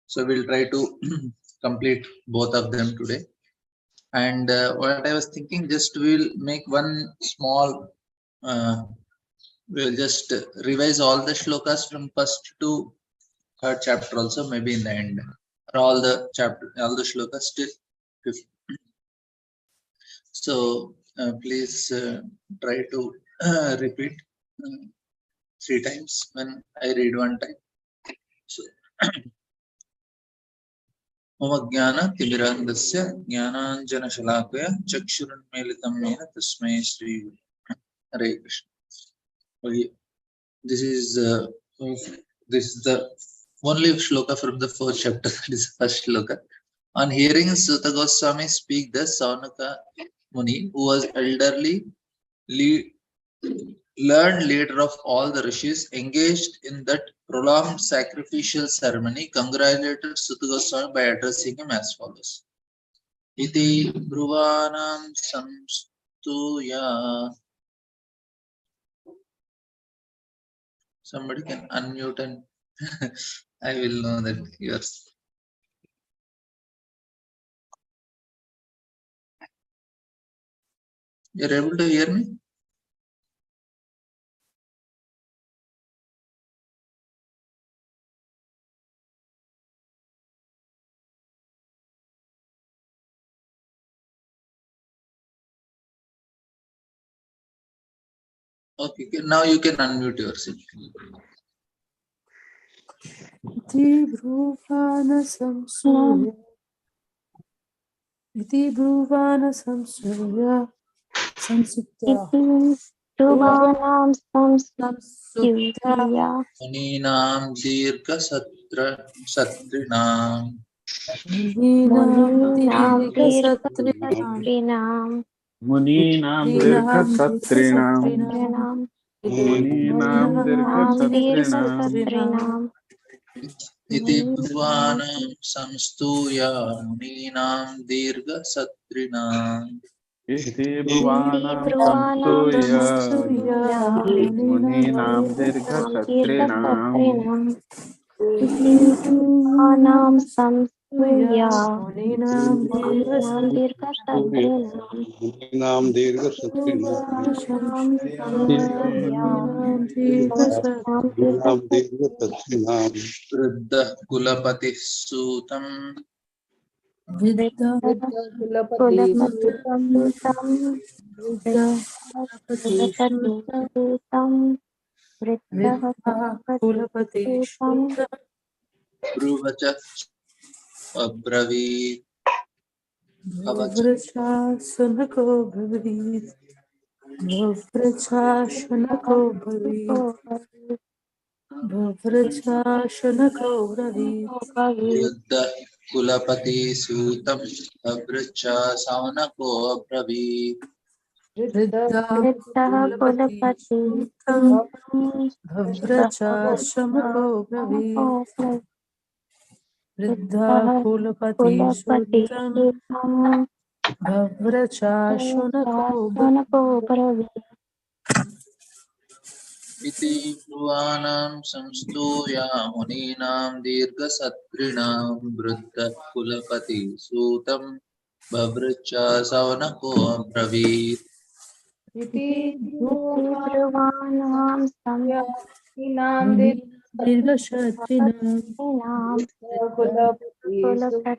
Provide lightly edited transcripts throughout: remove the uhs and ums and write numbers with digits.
So we'll try to complete both of them today. And what I was thinking, just we'll make one small, we'll just revise all the shlokas from first to third chapter also, maybe in the end, or all the shlokas till fifth. So please try to repeat 3 times when I read one time. So मम ज्ञानतिमिरान्धस्य ज्ञानाञ्जनशलाकया चक्षुरुन्मीलितं येन तस्मै Shri Hare Krishna. Okay. This is the only shloka from the 4th chapter. That is the first shloka. On hearing Suta Goswami speak, the Saunaka Muni, who was elderly, learned leader of all the rishis, engaged in that prolonged sacrificial ceremony, congratulated Suta Goswami by addressing him as follows. Iti Bruvanam Samstuya. Somebody can unmute and I will know that yours. You're able to hear me? Okay, now you can unmute yourself. Iti Bruvana Samsuya. Iti Bruvana Samsuya. Samsutya. Bruvana Samsutya. Muninam Dirgha Satrinam. Muninam Dirgha Satrinam. Muninam Dirgha Satrinam. Muninam Dirgha Satrinam. Iti Bhuvanam Samstuya Muninam Dirgha Satrinam. Iti Bhuvanam Samsuya Muninam Dirgha Satrinam. Iti Bhuvanam Samsuya Muninam Dirgha Satrinam. नाम दीर्घ सत्रिनाम नाम दीर्घ सत्रिनाम Vruddha Kulapati Sutam. Vidya Kulapati Bruvacha Abravit. Vrachashanako Bhavit. Vrachashanako Bhavit. Vrachashanako Bhavit. Vruddha Kulapati Sutam Abracha Saunako Abravit. Vriddha Kulapati Sutam Vrachashanako Bhavit. Vriddha Kulapati Sutam Vrachashanako Bhavit. Iti Bhuvanam Samstuya Muninam Dirgha Satrinam Vruddha Kulapati Sutam Bhavracha Savanako Abravit. Iti Bhuvanam Samsuya Dirgha Satrinam Kulapati Sutam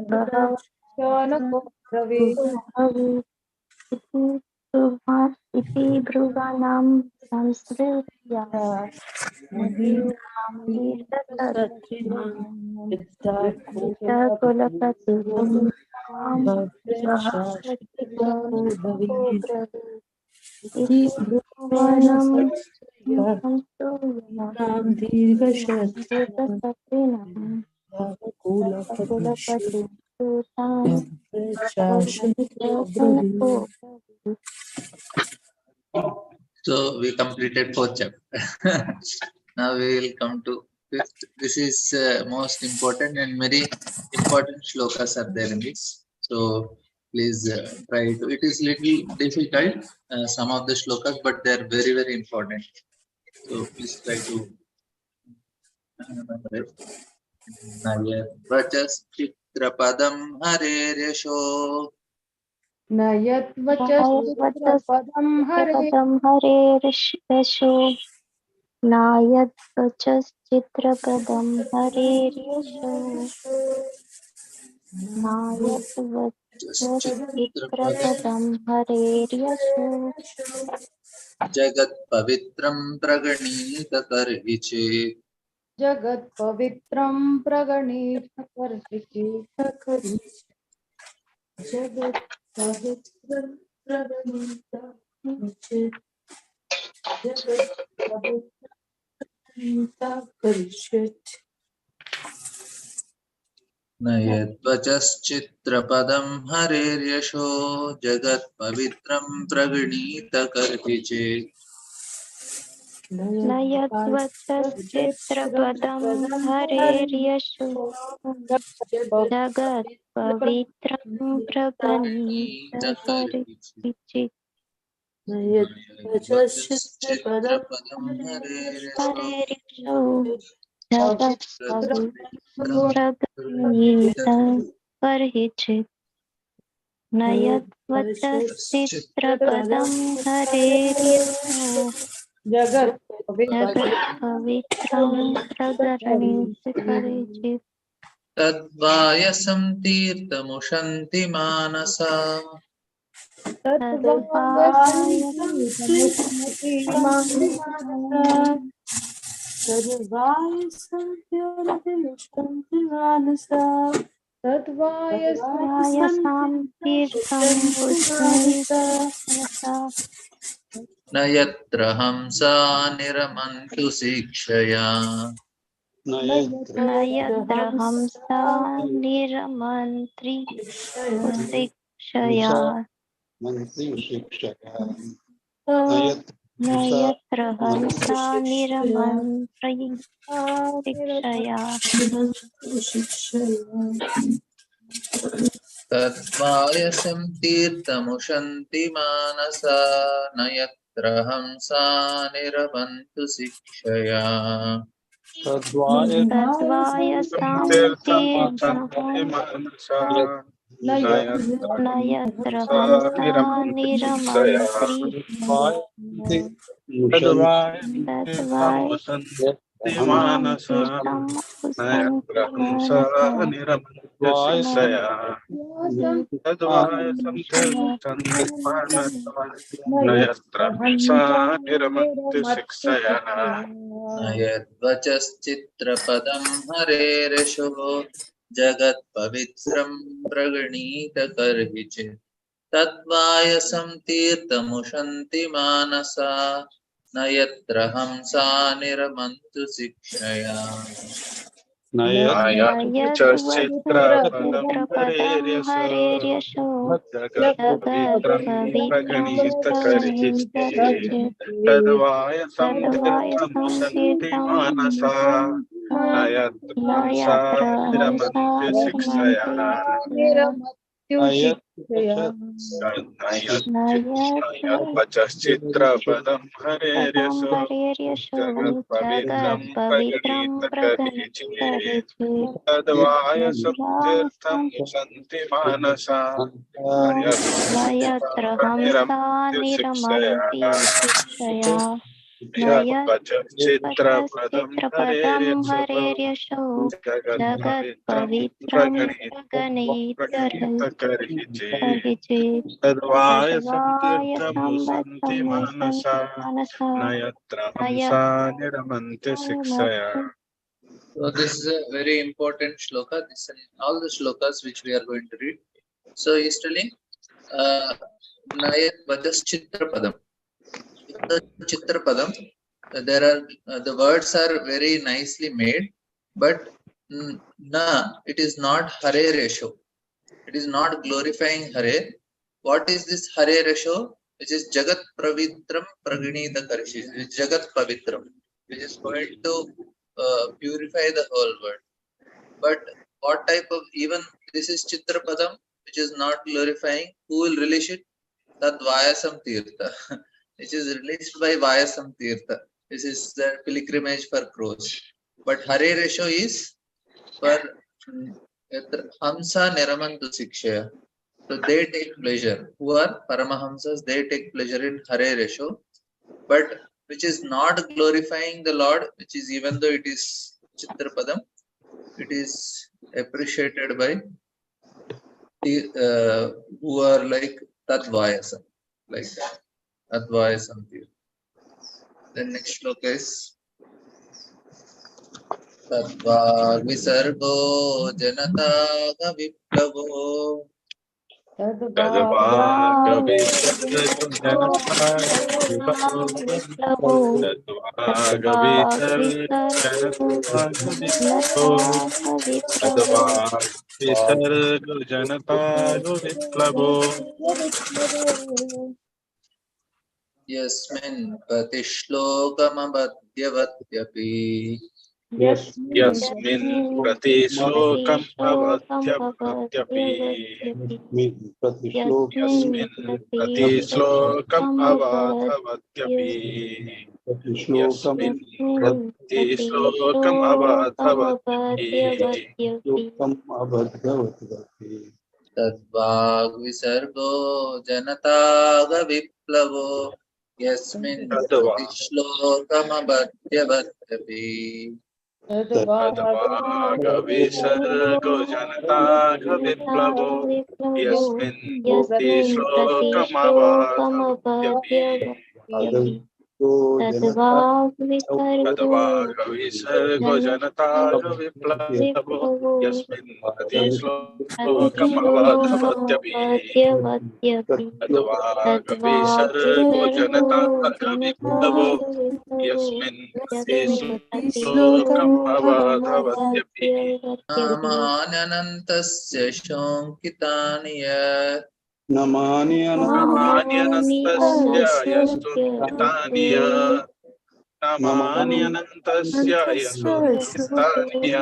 Vrachashanako Bhavit. Iti Bhuvanam Samsuya Muninam Dirgha Satrinam Vriddha Kulapati Sutam Vrachashanako Bhavit. Iti Bhuvanam Samsuya Nam Dirgha Satrinam Kulapati Sutam Vrachashanako Bhavit. So we completed 4th chapter. Now we will come to 5th. This is most important and very important shlokas are there in this. So please try to. It is little difficult, some of the shlokas, but they are very, very important. So please try to नयद्वचश्चित्रपदं हरेर्यशो न यद्वचश्चित्रपदं हरे नायद्वचश्चित्रपदं हरेर्यशो नायद्वचश्चित्रपदं हरेर्यशो चित्रपदं नायद्वचश्चित्रपदं हरेर्यशो जगत्पवित्रं प्रगणीत तर्हि चेत् जगत्पवित्रं प्रणीत कर्षिति जगत् पवित्रं प्रगणिता उचित जगत् पवित्रता करिष्यत् नयद्वचश्चित्रपदं हरेर्यशो जगत्पवित्रं प्रगणीत कर्हि चेत् न यद्वचश्चित्रपदं नयद्वचश्चित्रपदं हरेर्यशो जगत् जगत्पवित्रं प्रगणीत प्रगणीत कर्हि चेत् करिचित् नयद्वचश्चित्रपदं नयद्वचश्चित्रपदं हरेर्यशो हरेर्यशो जगत्पवित्रं जगत्पवित्रं प्रगणीत प्रगणीत कर्हिचित् न नयद्वचश्चित्रपदं यद्वचश्चित्रपदं हरेर्यशो जगत्पवित्रं जगत्पवित्रं प्रगणीत कर्हिचित् तद्वायसं तीर्थमुशन्ति मानसा तद्वायसन्तीतमुष्णति सर्वाय सन्त्योतिष्ठन्ति मानसा सर्वाय वायसां तीर्थं सन्त्योतिष्ठन्ति पुष्णीत मानसा मनसा न यत्र हंसा निरमन्तु शिक्षया न न यत्र न यत्र हंसा निरमन्त्रि उशिक्षया हिंसा मन्त्री शिक्षया न यत्र न हिंसा यत्र हंसा निरमन्त्रि शिक्षया तद्वायसं तीर्थमुशन्ति मानसा न यत्र हंसा निरमन्तु शिक्षया तद्वायसां तीर्थं मनसा न न यत्र यत्र न यत्र हंसा हंसा निरमन्ति शिक्षया निरमन्त्रि तद्वायन्तीर्थमुसन्ति तद्वायसां मानसा तीर्थम् न यत्र उपसन्ति हंसा मनसा निरमन्ति शिक्षया शिक्षया तद्वायसन्तीर्थन्ति मानसा न यत्र हंसा निरमन्ति शिक्षया न यद्वचश्चित्रपदं हरेर्यशो जगत्पवित्रं प्रगणीत कर्हि चेत् तद्वायसं तीर्थमुशन्ति मानसा न यत्र हंसा निरमन्तु शिक्षया न न यद्वचश्चित्रपदं यद्वचश्चित्रपदं हरेर्यशो हरेर्यशो जगत्पवित्रं जगत्पवित्रं प्रगणीत कर्हि प्रगणितकर्चित् तद्वायसं तद्वायसं तीर्थमुशन्ति तीर्थं मानसा न यत्र न हंसा यत्र हंसा निरमन्ति शिक्षया निरमन्ति निरमत्युशिक्षया न यद्वचश्चित्रपदं यत्पदं हरेर्यशो हरेर्यशो जगत्पवित्रं जगत्पवित्रं प्रगणीत कर्हि चेत् प्रगणितकर्चित् तद्वायसं तीर्थं तद्वायसं सन्ति मानसा न न यत्र हंसा निरमन्ति शिक्षया शिक्षया न यद्वचश्चित्रपदं यच्चित्रपदं हरेर्यशो हरेर्यशो जगत्पवित्रं जगत्पवित्रं प्रगणीत कर्हि चेत् प्रगणितकर्हिचित् तद्वायसं तीर्थं सन्ति तद्वायसं मानसा सन्ति मनसा न यत्र न हंसा निरमन्ति शिक्षया यत्र So this is a very important shloka. This and all the shlokas which we are going to read. So he is telling Nayat Vajaschitrapadam. The Chitrapadam, there are the words are very nicely made, but na, it is not Hare Resho. It is not glorifying Hare. What is this Hare Resho? Which is Jagat Pravitram Praganita Karishi, Jagat Pavitram, which is going to purify the whole world. But what type of, even this is Chitrapadam, which is not glorifying, who will release it? That Vayasam Tirtha, which is released by Vayasam Tirtha. This is the pilgrimage for crows. but Hare ratio is for Hamsa Niramantu Sikshaya. So they take pleasure. Who are Paramahamsas, they take pleasure in Hare ratio, but which is not glorifying the Lord, which is, even though it is Chitrapadam, it is appreciated by who are like Tadvayasam, like that. Tadvayasam. Then next shloka is Tadvag Visargo Janataga Viplavo विप्लवो Yasmin Patishlokamabadhyavadyapi यस्मिन् प्रतिश्लोकं भवत्यपि यस्मिन् प्रतिश्लोकम् अवाधवत्यपि यस्मिन् प्रतिश्लोकम् अवाधवत्यपि Tadvag Visargo Janataga Viplavo Yasmin Patishlokamabadhyavadyapi तद्वागविसर्गो जनतागविप्लवो यस्मिन् प्रतिश्लोकम् अवाधवत्यपि तद्वागविसर्गो जनतागविप्लवो यस्मिन् प्रतिश्लोकम् अवाधवत्यपि तद्वागविसर्गो जनतागविप्लवो यस्मिन् प्रतिश्लोकम् अवाधवत्यपि Namanyanantasya Shonkitani Yat नामान्यनन्तस्य यस्तुतानिय नामान्यनन्तस्य यस्तुतानिय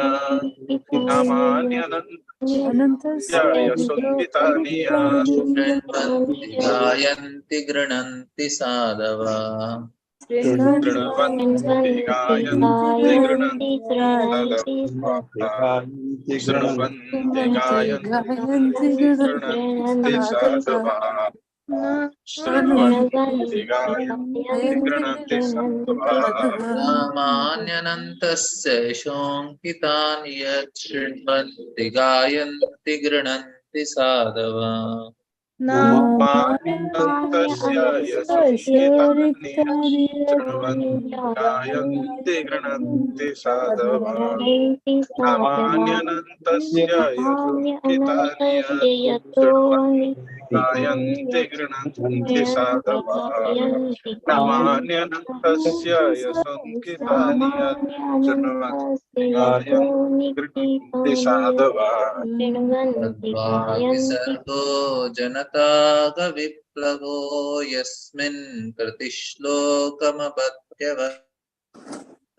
नामान्यनन्तस्य यस्तुतानिय Shrinvanti Gayanti Grananti Sadhava शृण्वन्ति गायन्ति गृह्णन्ति शृण्वन्ति गायन्ति गृह्णन्ति साधवः शृण्वन्ति गायन्ति गृह्णन्ति साधवः Namanyanantasya Shonkitani Yat Shrinvanti Gayanti Grananti Sadhava नामान्यनन्तस्य यशोन्वितानि शृण्वन्ति गायन्ति गृह्णन्ति साधवः नामान्यनन्तस्य यशोन्वितानि शृण्वन्ति गायन्ति गृह्णन्ति साधवः नामान्यनन्तस्य यशोन्वितानि शृण्वन्ति गायन्ति गृह्णन्ति साधवः Tadvag Visargo Janataga Viplavo Yasmin Pratishlokamabadyavad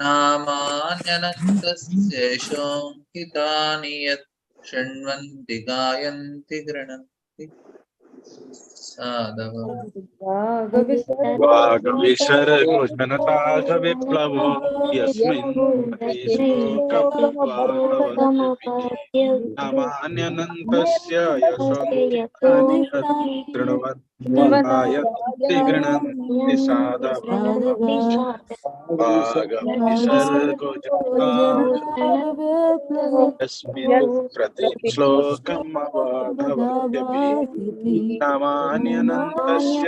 Namanyanantasya Shonkitani Yat Shrinvanti Gayanti Grananti Sadhava वागविसर्गो जनतागविप्लवो यस्मिन् प्रतिश्लोकमवाधवत्यपि नामान्यनन्तस्य यशोन्वितानि शृण्वन्ति गायन्ति गृह्णन्ति साधवः वागविसर्गो जनतागविप्लवो यस्मिन् प्रतिश्लोकमवाधवत्यपि नामान्यनन्तस्य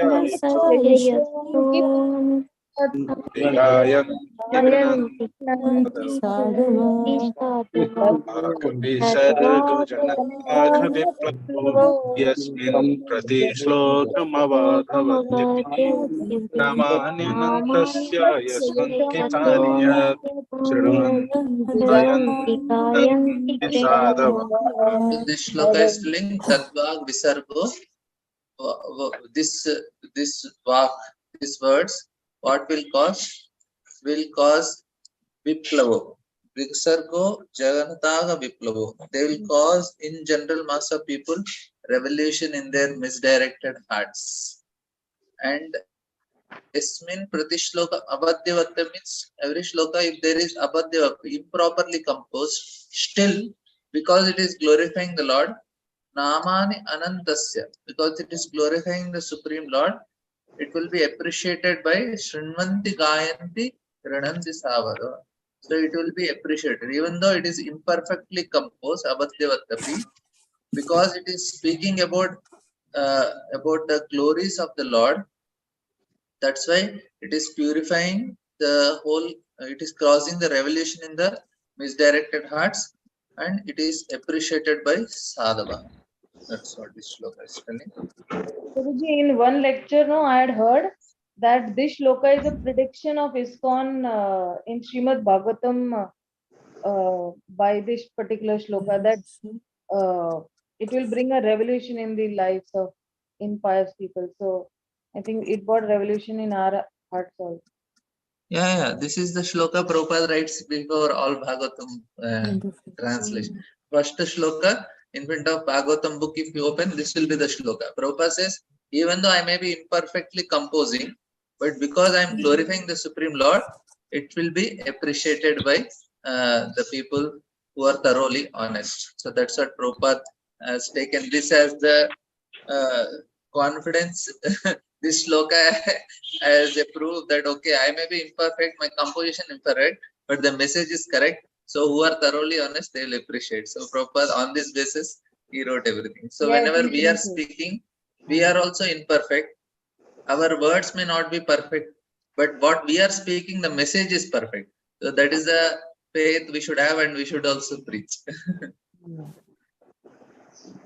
विसर्गो जनताघविप्लवो यस्मिन् प्रतिश्लोकमवाधवत्यपि नामान्यनन्तस्य यशोन्वितानि यत् शृण्वन्ति साधवः So this shloka is telling Tadvag Visargo. This vak, these words, what will cause? Will cause Viplavo. Visargo Jaganataga Viplavo. They will cause in general mass of people revolution in their misdirected hearts. And Esmin prati shloka abadhyavata means every shloka, if there is abadhyava, improperly composed, still because it is glorifying the Lord, namani anantasya, because it is glorifying the Supreme Lord, it will be appreciated by Shrinvanti Gayanti Rananti Savada. So it will be appreciated, even though it is imperfectly composed, abadhyavatapi, because it is speaking about the glories of the Lord. That's why it is purifying the whole, it is causing the revolution in the misdirected hearts, and it is appreciated by sadhava. That's what this shloka is telling. Guruji, in one lecture, no, I had heard that this shloka is a prediction of ISKCON in Srimad Bhagavatam by this particular shloka, that it will bring a revolution in the lives of impious people. So I think it brought revolution in our hearts also. Yeah. This is the shloka Prabhupada writes before all Bhagavatam translation. First shloka in front of Bhagavatam book, if you open, this will be the shloka. Prabhupada says, even though I may be imperfectly composing, but because I am glorifying the Supreme Lord, it will be appreciated by the people who are thoroughly honest. So that's what Prabhupada has taken this as the confidence. This shloka as a proof that okay, I may be imperfect, my composition imperfect, but the message is correct. So who are thoroughly honest, they will appreciate. So Prabhupada, on this basis, he wrote everything. So Yes, whenever we are yes. speaking, we are also imperfect. Our words may not be perfect, but what we are speaking, the message is perfect. So that is the faith we should have, and we should also preach.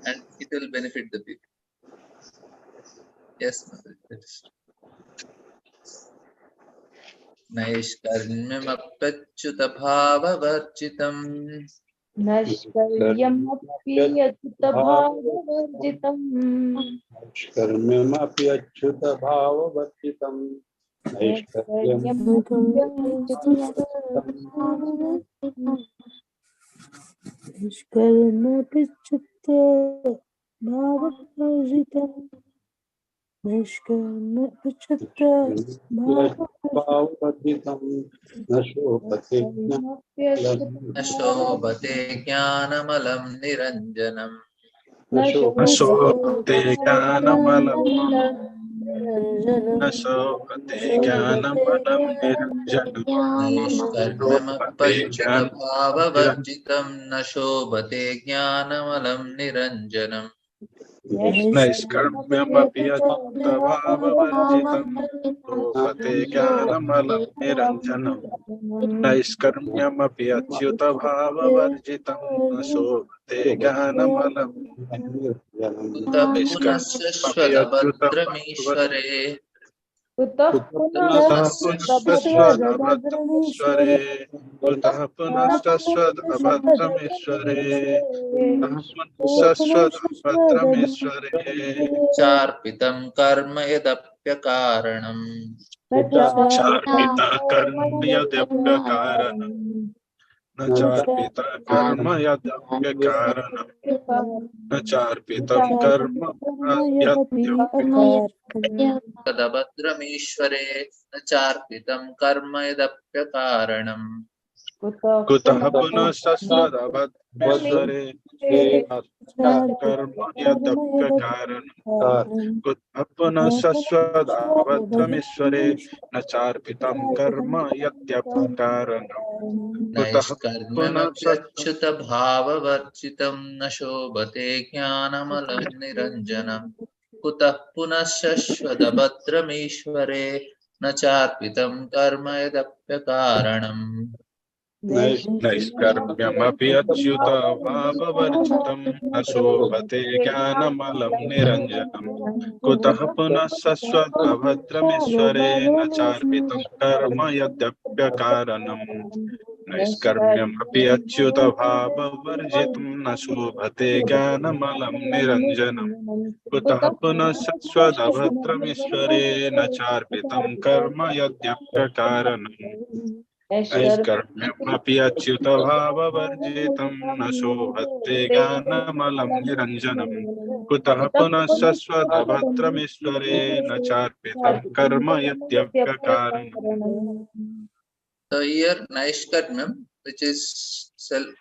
And it will benefit the people. Yes, Mother, that is true. नैष्कर्म्यमप्यच्युत भाववर्जितम् नैष्कर्म्यमपि अच्युतभाववर्जितम् नैष्कर्म्यमपि Achyut भाववर्जितम् भाववर्जितम् न शोभते न शोभते ज्ञानमलं निरञ्जनम् न शोभते न शोभते ज्ञानमलं निरञ्जनम् नैष्कर्म्यमप्यच्युत भाववर्जितम् न शोभते ज्ञानमलं निरञ्जनम् नैष्कर्म्यमपि अच्युतभाववर्जितम् शोभते ज्ञानमलं निरञ्जनम् नैष्कर्म्यमपि अच्युतभाववर्जितम् न शोभते ज्ञानमलं निरञ्जनम् कुतः पुनः नैष्कर्म्यमपि शश्वतभद्रमीश्वरे कुतः कुतः पुनश्चश्वदभद्रमीश्वरे कुतः पुनश्चश्वदभद्रमीश्वरे पुनश्चश्वदभद्रमीश्वरे चार्पितं कर्म यदप्यकारणम् चार्पिता कर्म यद्यप्यकारणम् न चार्पिता कर्म यद्यप्यकारणम् न चार्पितं कर्म यद्यप्यकारणम् तदभद्रमीश्वरे न चार्पितं कर्म यदप्यकारणम् कुतः पुनश्चश्वदभद्रमीश्वरे कर्म यद्यप्यकारणम् कुतः पुनश्चश्वदभद्रमीश्वरे न चार्पितं कर्म यद्यप्यकारणम् नैष्कर्म्यमप्यच्युत भाववर्जितं न शोभते ज्ञानमलं निरञ्जनम् कुतः पुनः शश्वतभद्रमीश्वरे न चार्पितं कर्म यदप्यकारणम् नैष्कर्म्यमपि अच्युतभाववर्जितं न शोभते ज्ञानमलं निरञ्जनम् कुतः पुनः शश्वतभद्रमीश्वरे न चार्पितं कर्म यद्यप्यकारणम् नैष्कर्म्यमपि अच्युतभाववर्जितं न शोभते ज्ञानमलं निरञ्जनम् कुतः पुनः शश्वतभद्रमीश्वरे न चार्पितं कर्म यद्यप्यकारणम् नैष्कर्म्यमपि अच्युतभाववर्जितं न शोभते ज्ञानमलं निरञ्जनं कुतः पुनः शश्वतभद्रमीश्वरे न चार्पितं कर्म यद्यप्यकारणम्। So here Naishkarmam, which is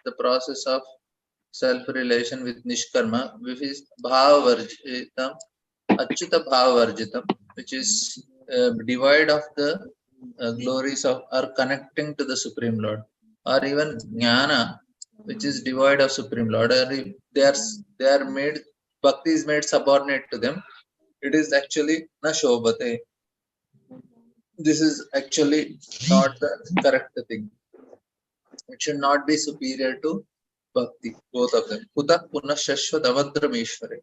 the process of self-relation with Nishkarma, which is Bhavavarjitam, Achyuta Bhavavarjitam, which is devoid of the glories of or connecting to the Supreme Lord, or even Jnana, which is devoid of Supreme Lord, or if they are made, Bhakti is made subordinate to them, it is actually na shobhate. This is actually not the correct thing. It should not be superior to bhakti, both of them. Kuta punah shashvat avadrameshware.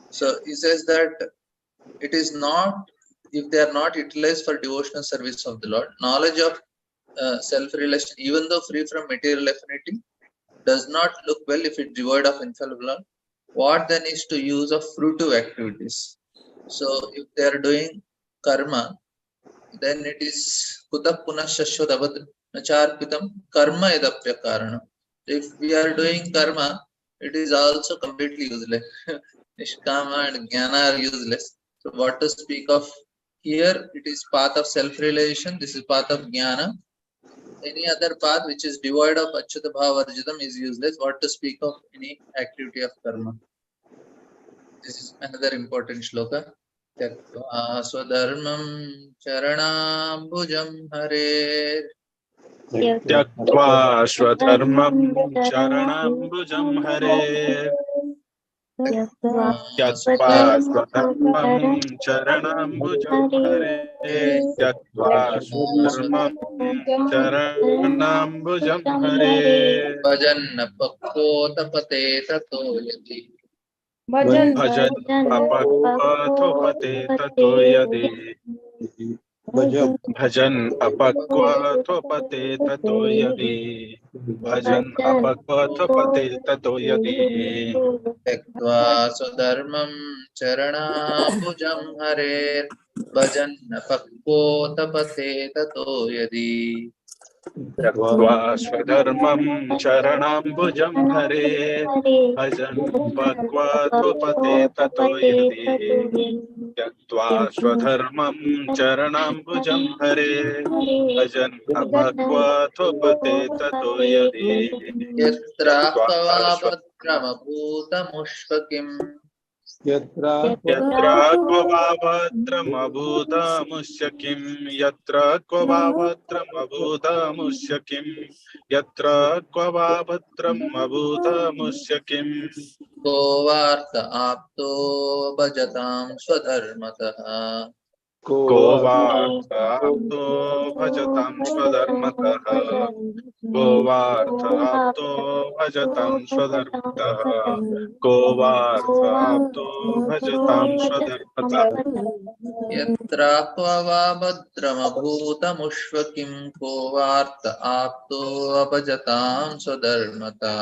So he says that it is not, if they are not utilized for devotional service of the Lord, knowledge of self-relation, even though free from material affinity, does not look well if it is devoid of infallible Lord. What then is to use of fruitive activities? So if they are doing karma, then it is kuta punah shashvat avadramecharpitam karma edapya karanam. If we are doing karma, it is also completely useless. Nishkama and jnana are useless. So what to speak of here? It is path of self-realization. This is path of jnana. Any other path which is devoid of achyuta bhava varjitam is useless. What to speak of any activity of karma? This is another important shloka. Tyaktva swadharmam charanambujam hare. त्यक्त्वा स्वधर्मं शरणाम्बुजं हरेः त्यक्त्वा स्वधर्मं शरणाम्बुजं हरेः त्यक्त्वा स्वधर्मं शरणाम्बुजं हरेः भजन्न पक्वोतपते ततो यदि भजन भजन् अपक्वथोपते ततो यदि भजन् अपक्वथोपते ततो यदि भजन् अपक्वथोपते ततो यदि त्यक्त्वा स्वधर्मं चरणाम्बुजं हरेर् भजन्न पक्वोतपते ततो यदि त्यक्त्वा स्वधर्मं शरणाम्बुजं हरेः भजन् पक्वथोपते ततो यदि त्यक्त्वा स्वधर्मं चरणाम्बुजं हरेः भजन् अपक्वथोपते ततो यदि त्यक्त्वा यत्राह्ववाभद्रमभूतमुष्वकिम् यत्र क्व वा भद्रमभूतमुष्य किं यत्र क्व वा भद्रमभूतमुष्य किं यत्र क्व वा भद्रमभूतमुष्य किं को वार्त आप्तो भजतां स्वधर्मतः को वार्ताप्तो भजतां स्वधर्मतः को वार्ताप्तो भजतां स्वधर्मतः को वार्ताप्तो भजतां स्वधर्मतः यत्राह्ववा भद्रमभूतमुष्वकिं को वार्त आप्तो भजतां स्वधर्मतः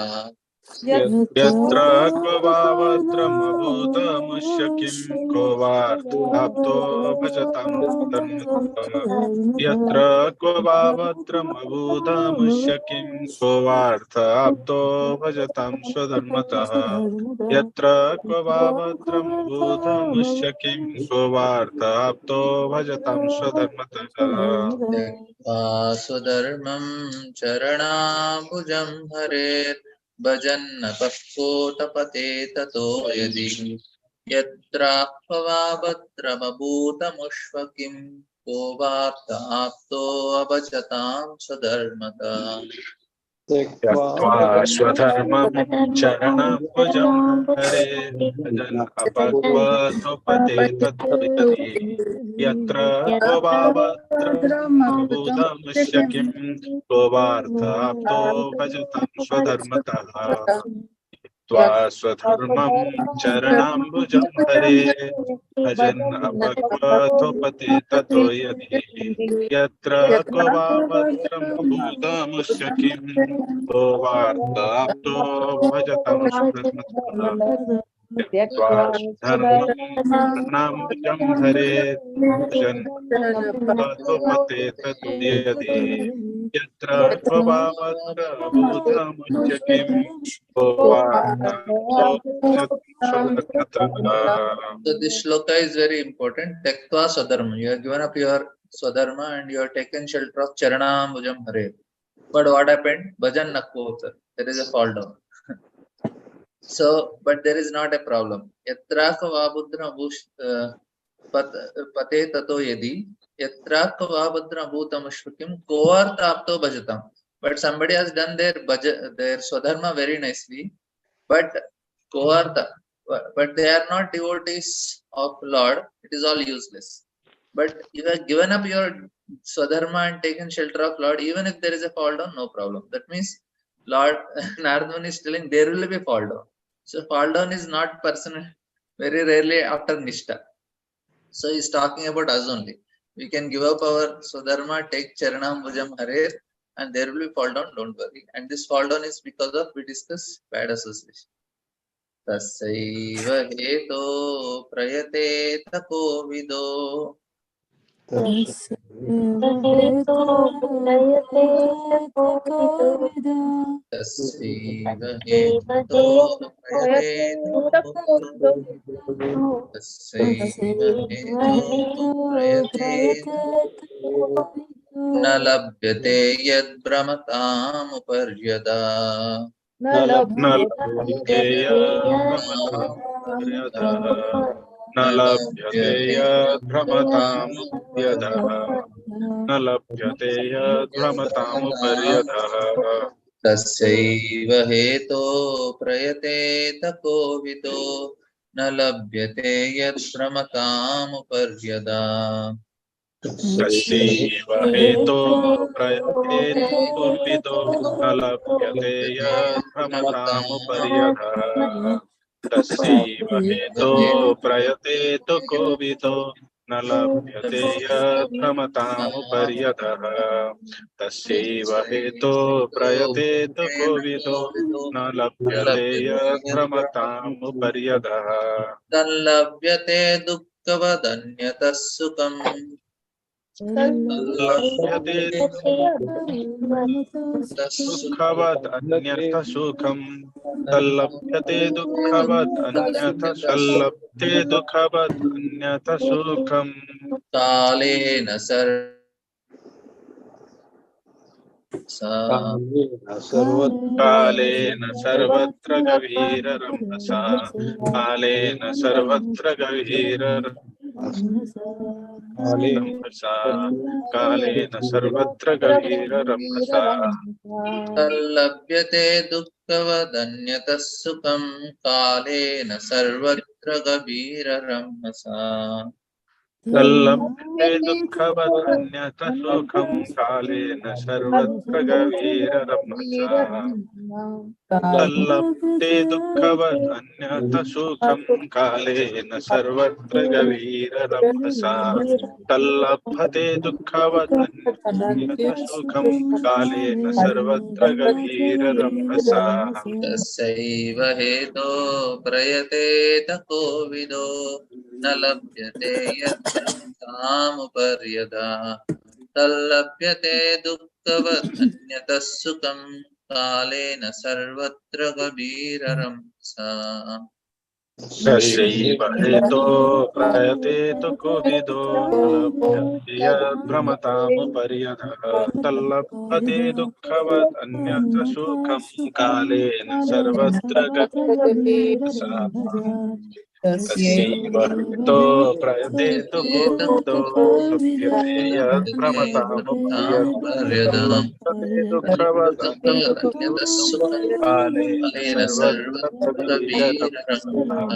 यत्र क्व वा भद्रमभूतमुष्य किं को वार्ताप्तो भजतां स्वधर्मतः यत्र क्व वा भद्रमभूतमुष्य किं को वार्ताप्तो भजतां स्वधर्मतः यत्र क्व वा भद्रमभूतमुष्य किं को वार्ताप्तो भजतां स्वधर्मतः स्वधर्मं चरणाम्बुजं हरेर् भजन्न पक्वोतपते ततो यदि यत्राह्ववा भद्रमभूतमुष्वकिं को वार्त आप्तो अभजतां स्वधर्मतः त्यक्त्वा स्वधर्मं शरणाम्बुजं हरेः भजन् अपक्वथोपते ततो यदि यत्र क्व वा भद्रमभूतमुष्य किं को वार्ताप्तो भजतां स्वधर्मतः त्यक्त्वा स्वधर्मं शरणाम्बुजं हरेः भजन् अपक्वथोपते ततो यदि यत्र क्व वा भद्रमभूतमुष्य किं को वार्ताप्तो भजतां स्वधर्मतः त्यक्त्वा स्वधर्मं शरणाम्बुजं हरेः भजन् अपक्वथोपते ततो यदि यत्र त्वभावत्र भूतमुच्च किं कोपार्थो So this shloka is very important. Tektva swadharma. You have given up your swadharma and you have taken shelter of charanambujam hare. But what happened? Bhajan nakvota. There is a fall down. So, but there is not a problem. Yatraka vabudra pate tato yadi yatraka vabudra bhutamushvakim koartha apto bhajatam. But somebody has done their swadharma very nicely. But koartha, but they are not devotees of Lord. It is all useless. But you have given up your swadharma and taken shelter of Lord. Even if there is a fall down, no problem. That means Lord Narada is telling there will be fall down. So fall down is not personal, very rarely after Nishta. So he's talking about us only. We can give up our swadharma, take charanam bhujam hare, and there will be fall down, don't worry. And this fall down is because of, we discuss, bad association. Tasaiva heto prayate tako vido. Tasaiva heto prayate tako vido. Tasaiva heto prayate न लभ्यते यद् भ्रमतामुपर्यदा न लभ्यते यद्भ्रमतामुपर्यदः न लभ्यते यद्भ्रमतामुपर्यदः न लभ्यते यद्भ्रमतामुपर्यदः तस्यैव हेतो प्रयतेत कोविदो न लभ्यते यद्भ्रमतामुपर्यदा तस्यैव हेतो प्रयतेत कोविदो न लभ्यते यद्भ्रमतामुपर्यदः तस्यैव हेतो प्रयतेत कोविदो न लभ्यते यद्भ्रमतामुपर्यदः तस्यैव हेतो प्रयतेत कोविदो न लभ्यते यद्भ्रमतामुपर्यदः तल्लभ्यते दुःखवदन्यतः सुखम् लभ्यते दुःखवद् अन्यर्थ सुखम् तल्लभ्यते दुःखवद् अन्यथ सुखम् कालेन कालेन सर्वत्र गभीररम्भसा कालेन सर्वत्र गभीररम्भसा कालेन सर्वत्र गभीररम्भसा तल्लभ्यते दुःखवदन्यतः सुखम् कालेन सर्वत्र गभीररम्भसा तल्लभ्यते दुःखवद् अन्यथ सुखम् कालेन सर्वत्र गभीररम्भसा तल्लभ्यते दुःखवद् अन्यथ सुखम् कालेन सर्वत्र गभीररम्भसा तल्लभ्यते दुःखवद् अन्यथ सुखम् कालेन सर्वत्र गभीररम्भसा तस्यैव हेतो प्रयतेत कोविदो न लभ्यते यद्भ्रमतामुपर्यदा तल्लभ्यते दुःखवद् अन्यतः सुखम् कालेन सर्वत्र गभीररम्भसा तस्यैव हेतो प्रयतेत कोविदो न लभ्यते यद्भ्रमतामुपर्यदः तल्लभ्यते दुःखवद् अन्यथ सुखम् कालेन सर्वत्र गभीररम्भसा तस्यैव हेतो प्रयतेत कोविदो लभ्यते यद्भ्रमतामुपर्यदः तल्लभ्यते दुःखवद् अन्यथ सुखम् कालेन सर्वत्र गभीररम्भसा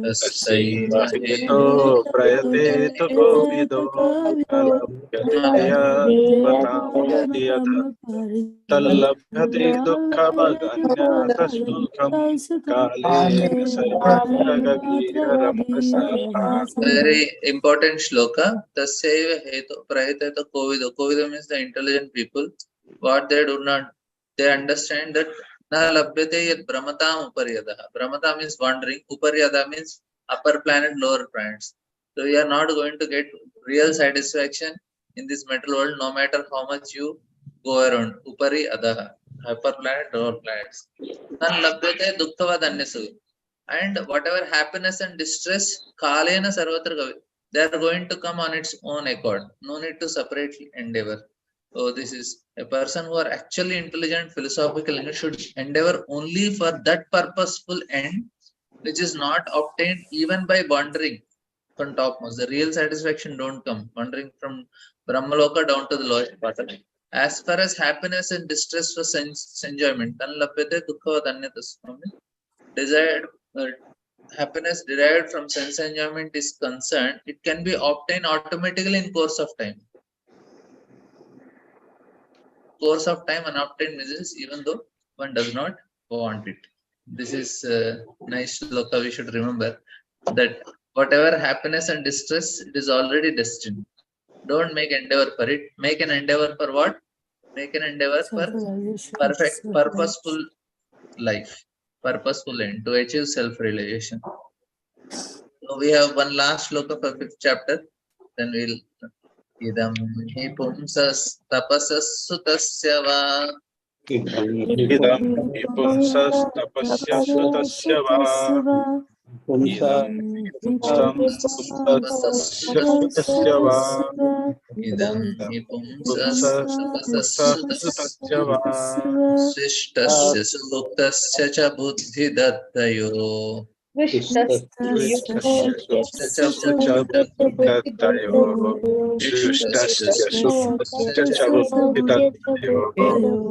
तस्यैव हेतो प्रयतेत कोविदो न लभ्यते यद्भ्रमतामुपर्यदः तल्लभ्यते दुःखवद् अन्यथ सुखम् कालेन सर्वत्र गभीररम्भसा Very important shloka. Tasyaiva hetu prayateta kovido. Kovido means the intelligent people. What they do not, they understand that na labhyate yad brahmatam uparyadaha. Brahmata means wandering. Uparyada means upper planet, lower planets. So you are not going to get real satisfaction in this material world, no matter how much you go around. Upari adaha. Hyper planet, lower planets. Tan labhyate dukkavad anyasu. And whatever happiness and distress, kalena sarvatra gavi. They are going to come on its own accord. No need to separately endeavor. So this is a person who are actually intelligent, philosophical, and should endeavor only for that purposeful end, which is not obtained even by wandering from topmost. The real satisfaction don't come wandering from Brahmaloka down to the lowest bottom. As far as happiness and distress for sense enjoyment, tan labhyate dukkavad anyataswami. Desired happiness derived from sense enjoyment is concerned, it can be obtained automatically in course of time. Course of time unobtained means even though one does not want it. This is nice shloka. We should remember that whatever happiness and distress, it is already destined. Don't make endeavor for it. Make an endeavor for what? Make an endeavor for perfect, purposeful life, purposeful end, to achieve self-realization. So we have one last shloka for 5th chapter. Then we'll idam hi pumsas tapasas sutasya va idam ipumsas tapasya sutasya va idam ipumsas tapasya sutasya va idam hi pumsas pumsas tapasas sutasya va sishtasya suktasya cha buddhi dattayo cha Swistasya buddhitayo Swistasya suktasya cha buddhitayo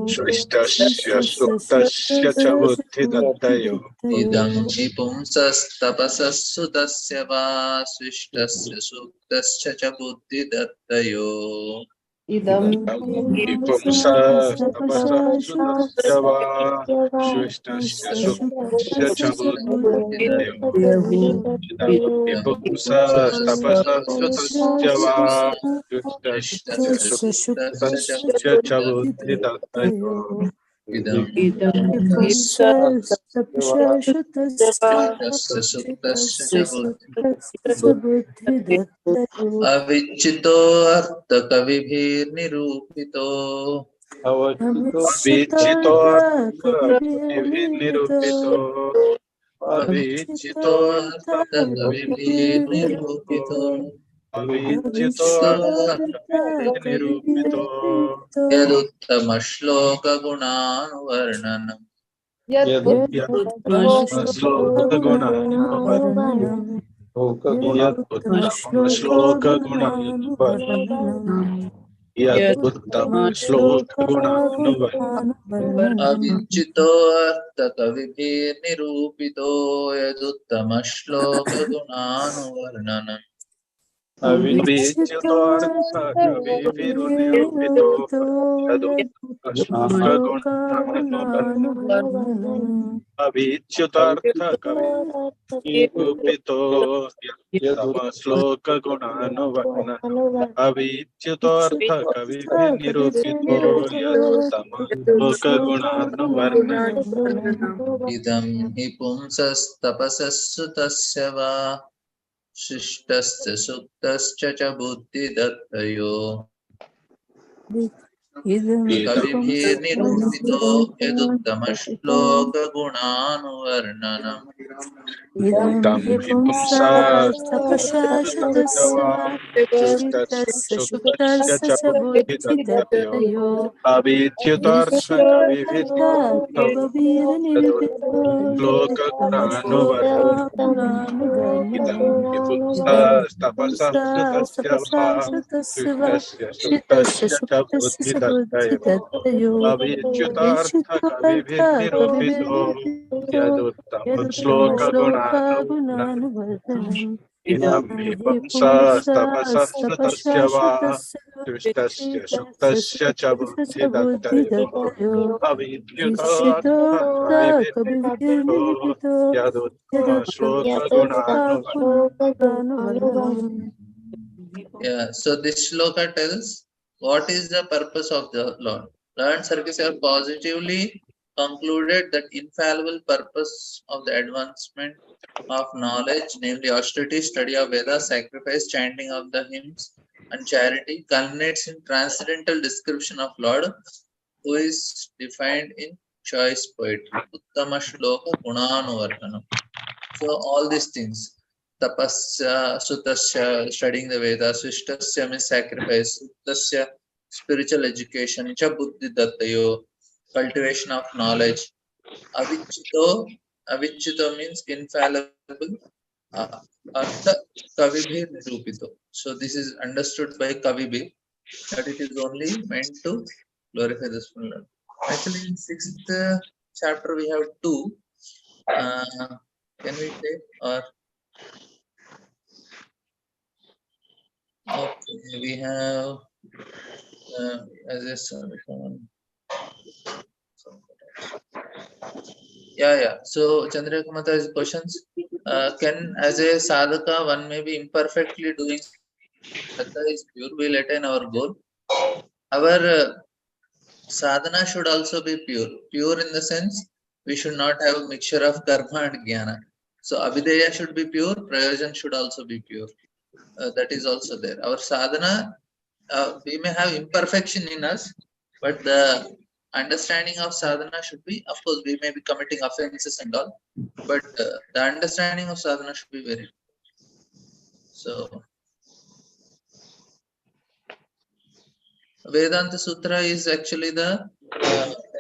Swistasya suktasya cha buddhitayo idam hi pumsas tapasas sutasya va sishtasya suktasya cha buddhi dattayo idam ipumsas tapasas sutasya va Swistasya suktasya cha buddhitayo Ipumsas tapasas sutasya va Swistasya suktasya cha buddhitayo idam avichito artha kavibhir nirupito Avicito nirupito Avicito artha kavibhir nirupito Avicito nirupito yaduttama shloka gunanuvarnanam Shloka gunanuvarnanam Shloka gunanuvarnanam Yaduttama shloka gunanuvarnanam avichito artha kavibhir nirupito yaduttama shloka gunanuvarnanam Avicito artha kaviviru nirupito Yaduttama shloka gunanuvarnanam Avichyutartha kavirupito Yadama shloka gunanuvarnanam Avichyutartha kavirupito Yadama shloka gunanuvarnanam idam hi pumsas tapasas sutasya va shishtasya suktasya cha buddhi dattayo kavibhir nirupito yaduttama shloka gunanuvarnanam Idam hipumsas tapasya suktasya cha buddhitayo Avichyutartha kavirupito Shloka gunanuvarnanam Idam hipumsas tapasya suktasya cha buddhitayo Avichyutartha kaviviru nirupito Yaduttama shloka gunanuvarnanam Idam hipamsas tapasas sutasya va Swistasya suktasya cha buddhitayo Avichyutartha kaviviru Yaduttama shloka gunanuvarnanam Yeah, so this shloka tells what is the purpose of the Lord. Learned Sarkis have positively concluded that infallible purpose of the advancement of knowledge, namely austerity, study of Vedas, sacrifice, chanting of the hymns, and charity, culminates in transcendental description of Lord who is defined in choice poetry. Uttama shloka gunanuvartanam. So all these things, tapasya, sutasya, studying the Vedas, svishtasya means sacrifice, suttasya, spiritual education, cha buddhi dattayo, cultivation of knowledge, avichito, avichito means infallible, artha kavibhir nirupito. So this is understood by kavibhir that it is only meant to glorify the Supreme Lord. Actually, in 6th chapter we have two. Can we take or okay? We have as a solution. Yeah. So Chandra Kumata's questions. Can as a sadhaka one may be imperfectly doing sadhaka is pure will attain our goal. Our sadhana should also be pure. Pure in the sense we should not have a mixture of karma and jnana. So abhideya should be pure. Prayojan should also be pure. That is also there. Our sadhana, we may have imperfection in us, but the understanding of sadhana should be, of course, we may be committing offenses and all, but the understanding of sadhana should be very. So, Vedanta Sutra is actually the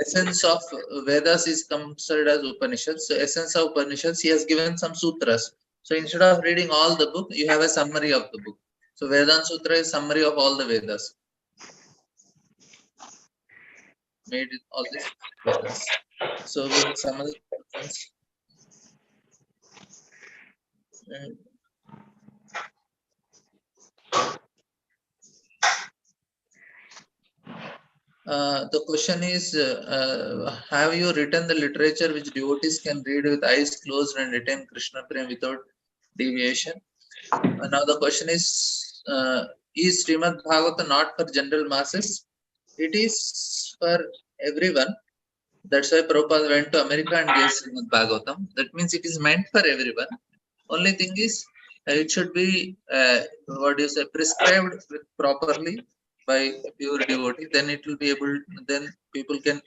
essence of Vedas is considered as Upanishads. So, essence of Upanishads, he has given some sutras. So, instead of reading all the book, you have a summary of the book. So, Vedanta Sutra is summary of all the Vedas. Made it all this Vedas. So, we have some other questions. The question is, have you written the literature which devotees can read with eyes closed and retain Krishna Prem without deviation? Now the question is Srimad Bhagavatam not for general masses? It is for everyone. That's why Prabhupada went to America and gave Srimad Bhagavatam. That means it is meant for everyone. Only thing is, it should be prescribed properly by a pure devotee. Then it will be able. Then people can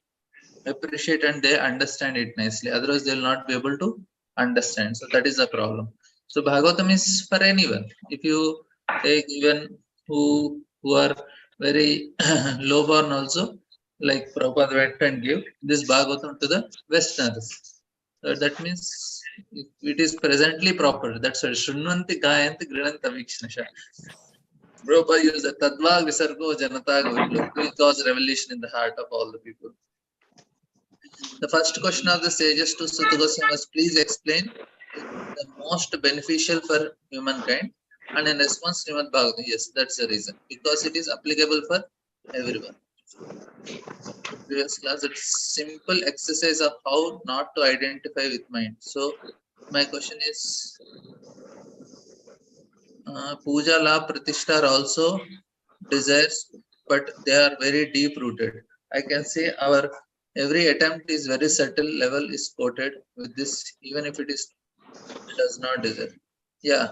appreciate and they understand it nicely. Otherwise, they will not be able to understand. So that is the problem. So Bhagavatam is for anyone. If you take even who are very low born also, like Prabhupada went and gave this Bhagavatam to the Westerners. That means it is presently proper. That's why Shrunvanti Gayanti Grinanta Vikshnasha. Prabhupada used the Tadva Visargo Janata Viplo to cause revelation in the heart of all the people. The first question of the sages to Sutta Goswami was, please explain the most beneficial for humankind. And in response, Srimad Bhagavatam, yes, that's the reason. Because it is applicable for everyone. Previous class, it's simple exercise of how not to identify with mind. So, my question is, Puja, La, Pratishtha are also desires, but they are very deep rooted. I can say our every attempt is very subtle level is quoted with this, even if it does not desire. Yeah.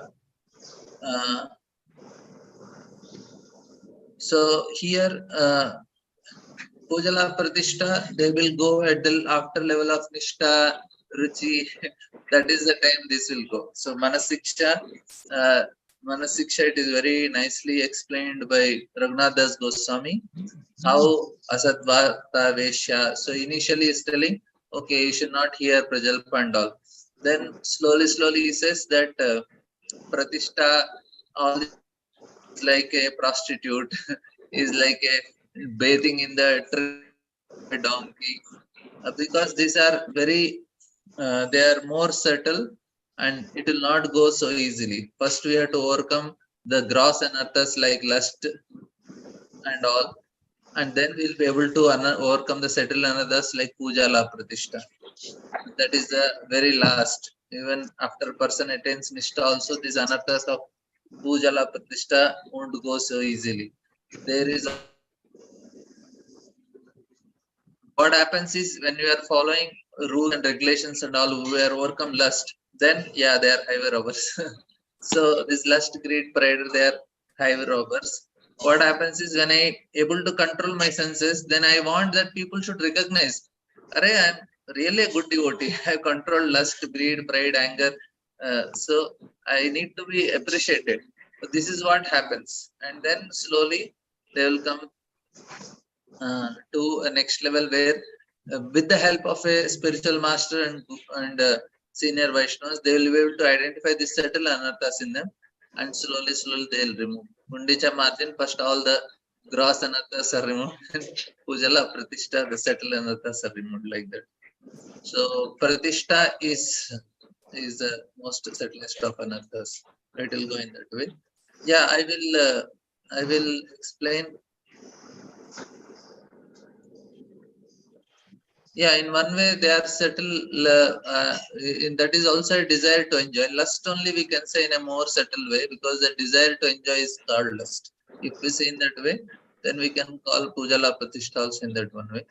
So here, Pujala Pratishtha, they will go at the after level of Nishtha, Ruchi. That is the time this will go. So Manasiksha, it is very nicely explained by Raghunath Das Goswami. How Asadvata Veshya. So initially he's telling, okay, you should not hear Prajalpa and all. Then slowly he says that Pratishtha, all is like a prostitute, is like a bathing in the donkey. Because these are very, they are more subtle and it will not go so easily. First we have to overcome the gross anarthas like lust and all. And then we'll be able to overcome the subtle anarthas like puja la pratishtha. That is the very last. Even after person attains nishtha also, these anarthas of puja la pratishtha won't go so easily. There is what happens is when you are following rules and regulations and all, we are overcome lust, then yeah, they are highway robbers. So this lust, greed, pride, they are highway robbers. what happens is when I able to control my senses, then I want that people should recognize, Arey, I'm really a good devotee. I control lust, greed, pride, anger. So I need to be appreciated. So this is what happens. And then slowly they will come to a next level where with the help of a spiritual master and senior Vaishnavas, they will be able to identify the subtle anarthas in them, and slowly they'll remove. Gundicha Martin, first all the gross anarthas are removed, and Pujala Pratishtha, the subtle anarthas are removed like that. So Pratishtha is the most subtlest of anarthas. It will go in that way. Yeah, I will explain. Yeah, in one way they are subtle. That is also a desire to enjoy. Lust only we can say in a more subtle way, because the desire to enjoy is called lust. If we say in that way, then we can call Pujala Pratishtha also in that one way.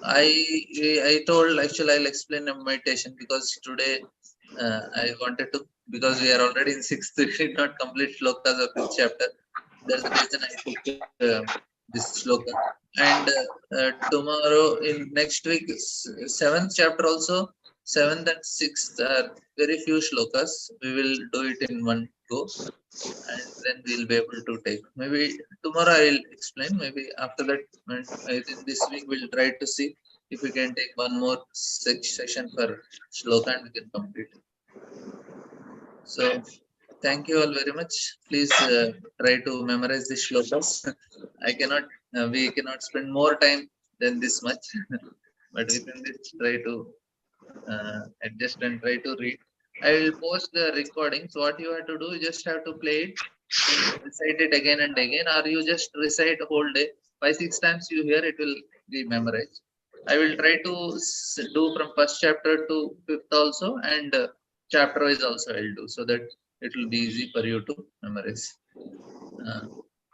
I told, actually I'll explain a meditation, because today I wanted to, because we are already in 6th, we did not complete shlokas of 5th chapter. That's the reason I took this shloka. And tomorrow, in next week, 7th chapter also, 7th and 6th are very few shlokas. We will do it in one go, and then we'll be able to take. Maybe tomorrow I will explain. Maybe after that, I think this week we'll try to see if we can take one more session for shloka and we can complete. So thank you all very much. Please try to memorize the shlokas. I cannot, we cannot spend more time than this much, but we can just try to adjust and try to read. I will post the recordings. What you have to do, you just have to play it and recite it again and again, or you just recite whole day. 5-6 times you hear, it will be memorized. I will try to do from 1st chapter to 5th also, and chapter wise also I'll do, so that it will be easy for you to memorize.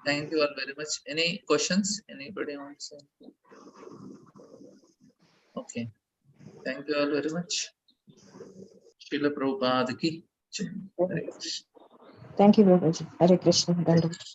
Thank you all very much. Any questions? Anybody wants to say? Okay. Thank you all very much. Srila Prabhupada ki jai. Hare Krishna. Thank you, Babaji. Hare Krishna. Dandavat.